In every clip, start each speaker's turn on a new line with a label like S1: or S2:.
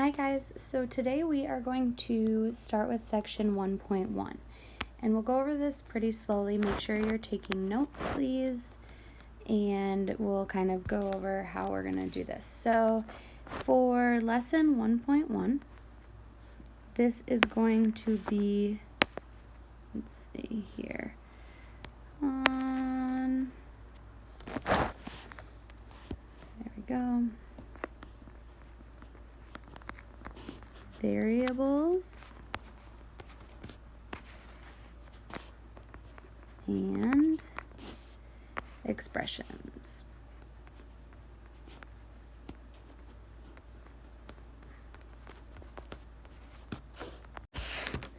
S1: Hi guys, so today we are going to start with section 1.1 and we'll go over this pretty slowly. Make sure you're taking notes please, and we'll kind of go over how we're going to do this. So for lesson 1.1, this is going to be, let's see here, there we go. Variables and expressions.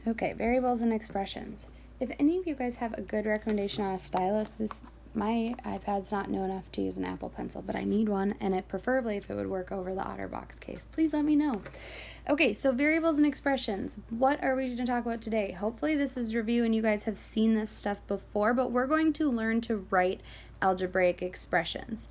S1: Okay, variables and expressions. If any of you guys have a good recommendation on a stylus, my iPad's not new enough to use an Apple Pencil, but I need one, and preferably if it would work over the OtterBox case. Please let me know. Okay, so variables and expressions. What are we going to talk about today? Hopefully this is review and you guys have seen this stuff before, but we're going to learn to write algebraic expressions.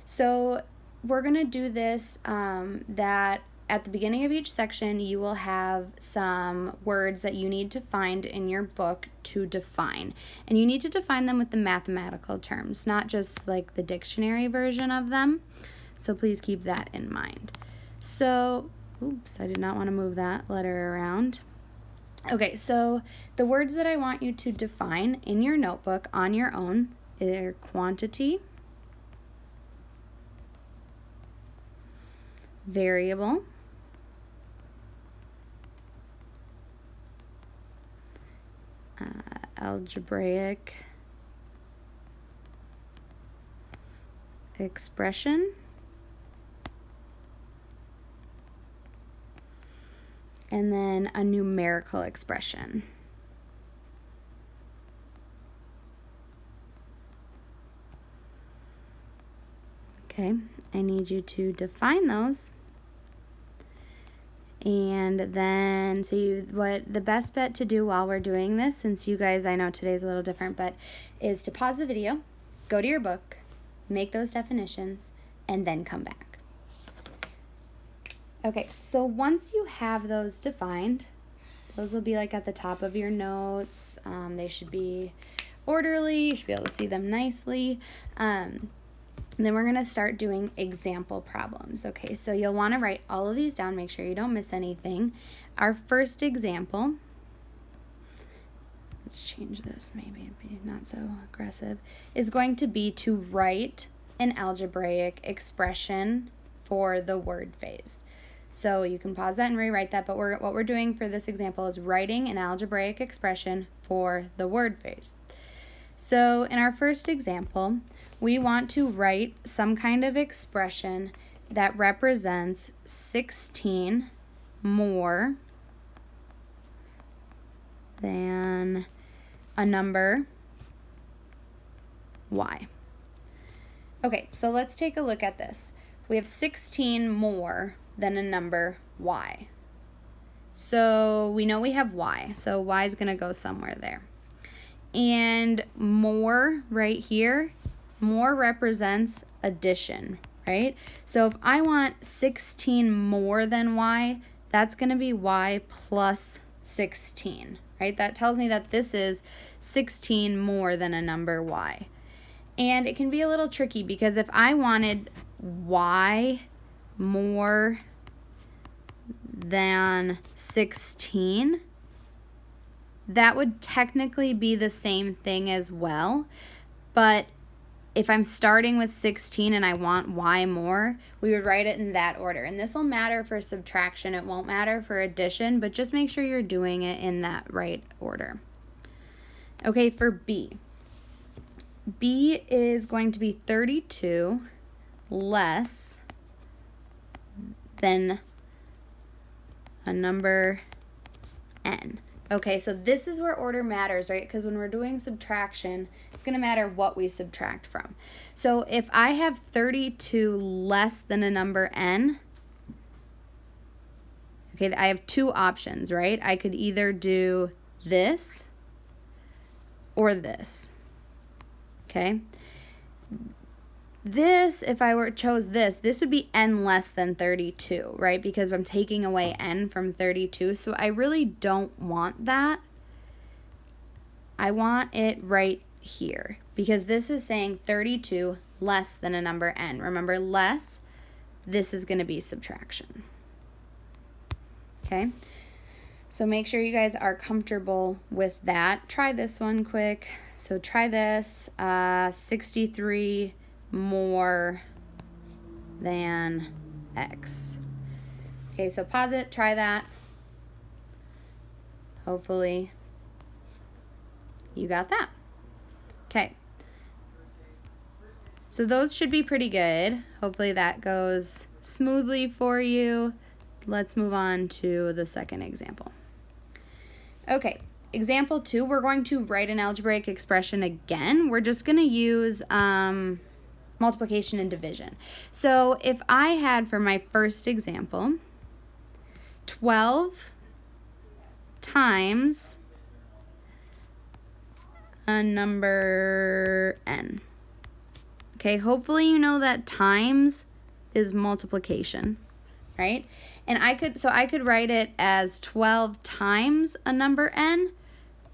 S1: So we're going to do this that at the beginning of each section, you will have some words that you need to find in your book to define. And you need to define them with the mathematical terms, not just like the dictionary version of them. So please keep that in mind. So, oops, I did not want to move that letter around. Okay, so the words that I want you to define in your notebook on your own are quantity, variable, algebraic expression, and then a numerical expression. Okay, I need you to define those. And then, what the best bet to do while we're doing this, since you guys, I know today's a little different, but is to pause the video, go to your book, make those definitions, and then come back. Okay, so once you have those defined, those will be like at the top of your notes. They should be orderly. You should be able to see them nicely. And then we're going to start doing example problems. Okay, so you'll want to write all of these down. Make sure you don't miss anything. Our first example, let's change this, maybe be not so aggressive, is going to be to write an algebraic expression for the word phase. So you can pause that and rewrite that, but what we're doing for this example is writing an algebraic expression for the word phase. So in our first example, we want to write some kind of expression that represents 16 more than a number y. Okay, so let's take a look at this. We have 16 more than a number y. So we know we have y, so y is going to go somewhere there. And more right here, more represents addition, right? So if I want 16 more than y, that's going to be y plus 16, right? That tells me that this is 16 more than a number y. And it can be a little tricky because if I wanted y more than 16, that would technically be the same thing as well, but if I'm starting with 16 and I want y more, we would write it in that order. And this will matter for subtraction. It won't matter for addition, but just make sure you're doing it in that right order. Okay, for B. B is going to be 32 less than a number n. Okay, so this is where order matters, right? Because when we're doing subtraction, it's going to matter what we subtract from. So if I have 32 less than a number n, okay, I have two options, right? I could either do this or this, okay? This, if I chose this would be n less than 32, right? Because I'm taking away n from 32. So I really don't want that. I want it right here because this is saying 32 less than a number n. Remember, less, this is going to be subtraction. Okay? So make sure you guys are comfortable with that. Try this one quick. So try this, 63 more than x. Okay, so pause it, try that. Hopefully you got that. Okay. So those should be pretty good. Hopefully that goes smoothly for you. Let's move on to the second example. Okay, example 2, we're going to write an algebraic expression again. We're just going to use multiplication and division. So if I had, for my first example, 12 times a number n. Okay, hopefully you know that times is multiplication, right? And I could write it as 12 times a number n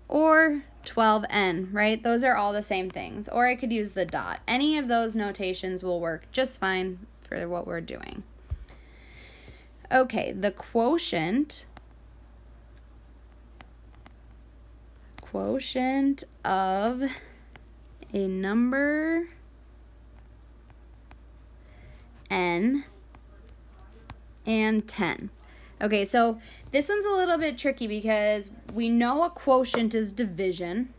S1: or 12n, right? Those are all the same things. Or I could use the dot. Any of those notations will work just fine for what we're doing. Okay, the quotient of a number n and 10. Okay, so this one's a little bit tricky because we know a quotient is division,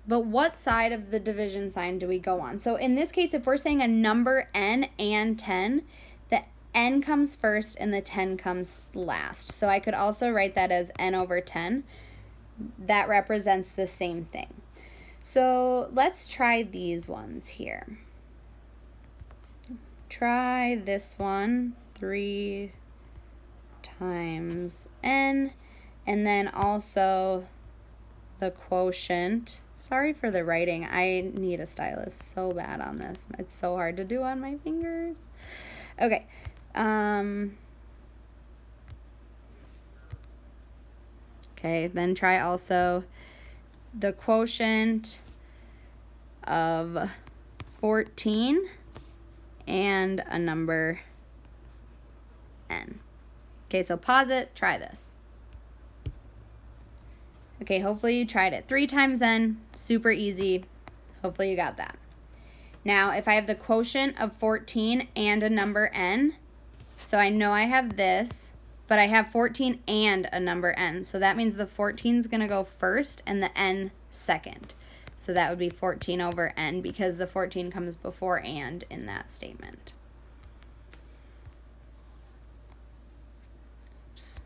S1: but what side of the division sign do we go on? So in this case, if we're saying a number n and 10, the n comes first and the 10 comes last. So I could also write that as n over 10. That represents the same thing. So let's try these ones here. Try this one, 3 times n, and then also the quotient. Sorry for the writing. I need a stylus so bad on this. It's so hard to do on my fingers. Okay. Okay, then try also the quotient of 14 and a number n. Okay, so pause it, try this. Okay, hopefully you tried it. 3 times n, super easy. Hopefully you got that. Now, if I have the quotient of 14 and a number n, so I know I have this, but I have 14 and a number n. So that means the 14 is going to go first and the n second. So that would be 14 over n because the 14 comes before and in that statement. Oops.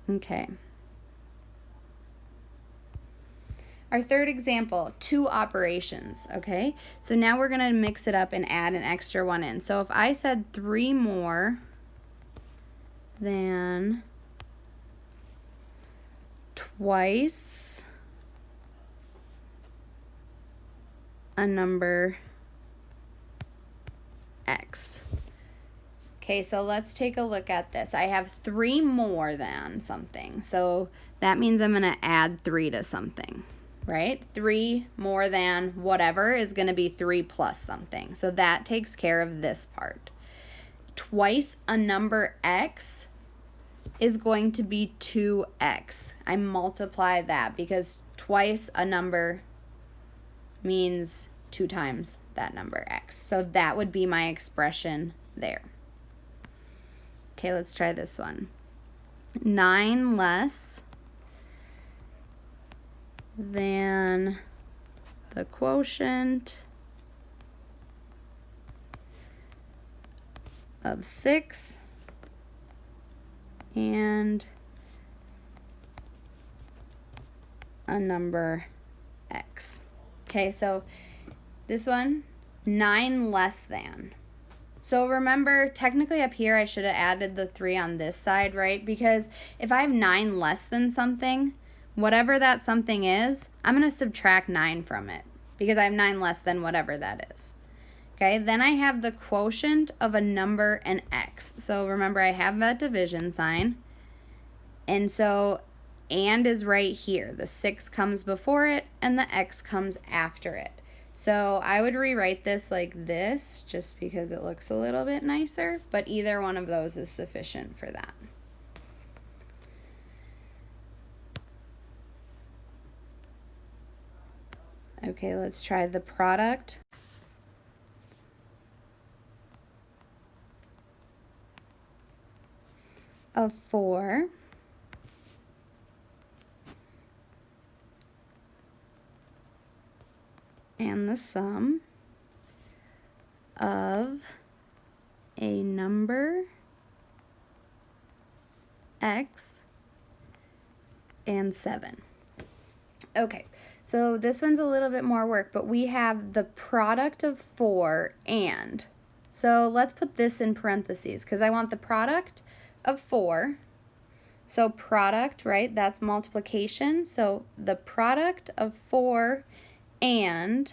S1: Okay. Our third example, 2 operations, okay? So now we're going to mix it up and add an extra one in. So if I said 3 more than twice a number x. Okay, so let's take a look at this. I have 3 more than something. So that means I'm going to add 3 to something, right? 3 more than whatever is going to be 3 plus something. So that takes care of this part. Twice a number x is going to be 2x. I multiply that because twice a number means 2 times that number x. So that would be my expression there. Okay, let's try this one. 9 less than the quotient of 6 and a number x. Okay, so this one, 9 less than. So remember, technically up here I should have added the 3 on this side, right? Because if I have 9 less than something, whatever that something is, I'm going to subtract 9 from it. because I have 9 less than whatever that is. Okay, then I have the quotient of a number and x. So remember, I have that division sign. And so and is right here. The 6 comes before it and the x comes after it. So I would rewrite this like this just because it looks a little bit nicer, but either one of those is sufficient for that. Okay, let's try the product of 4 and the sum of a number x and 7. Okay, so this one's a little bit more work, but we have the product of 4 and. So let's put this in parentheses because I want the product of 4. So product, right, that's multiplication. So the product of 4 and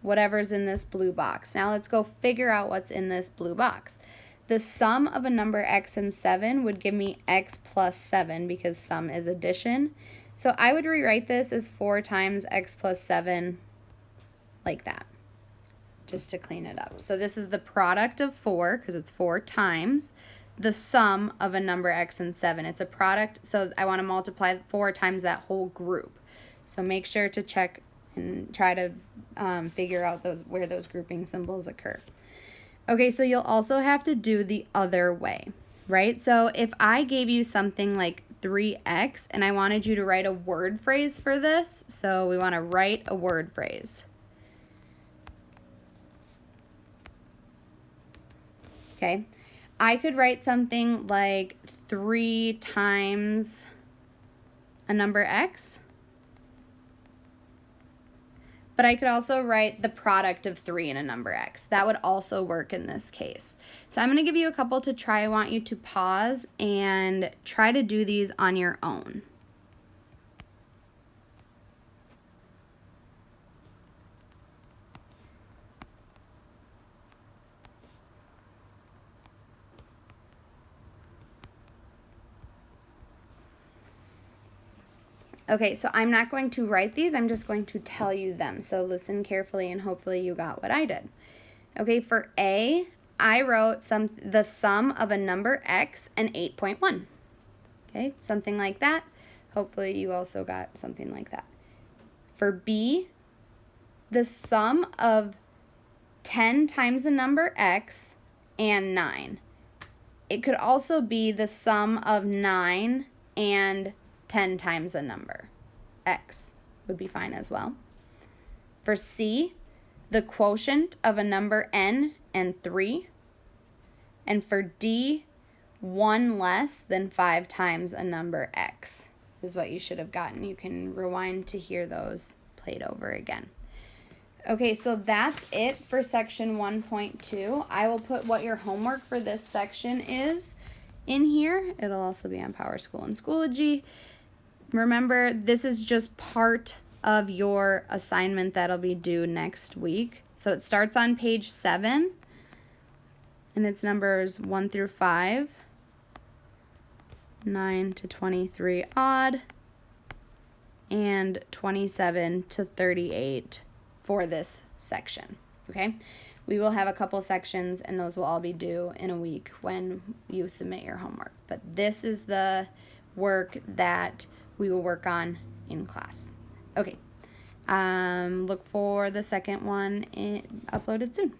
S1: whatever's in this blue box. Now let's go figure out what's in this blue box. The sum of a number x and 7 would give me x plus 7 because sum is addition. So I would rewrite this as 4 times x plus 7 like that, just to clean it up. So this is the product of 4 because it's 4 times the sum of a number x and 7. It's a product, so I want to multiply 4 times that whole group. So make sure to check and try to figure out where those grouping symbols occur. Okay, so you'll also have to do the other way, right? So if I gave you something like 3x and I wanted you to write a word phrase for this, so we want to write a word phrase. Okay, I could write something like 3 times a number x. But I could also write the product of 3 and a number x. That would also work in this case. So I'm going to give you a couple to try. I want you to pause and try to do these on your own. Okay, so I'm not going to write these, I'm just going to tell you them. So listen carefully and hopefully you got what I did. Okay, for A, I wrote the sum of a number x and 8.1. Okay, something like that. Hopefully you also got something like that. For B, the sum of 10 times the number x and 9. It could also be the sum of 9 and 10 times a number. X would be fine as well. For C, the quotient of a number n and 3. And for D, 1 less than 5 times a number x is what you should have gotten. You can rewind to hear those played over again. Okay, so that's it for section 1.2. I will put what your homework for this section is in here. It'll also be on PowerSchool and Schoology. Remember, this is just part of your assignment that'll be due next week. So it starts on page 7, and it's numbers 1 through 5, 9 to 23 odd, and 27 to 38 for this section, okay? We will have a couple sections, and those will all be due in a week when you submit your homework. But this is the work that we will work on in class. Okay, look for the second one uploaded soon.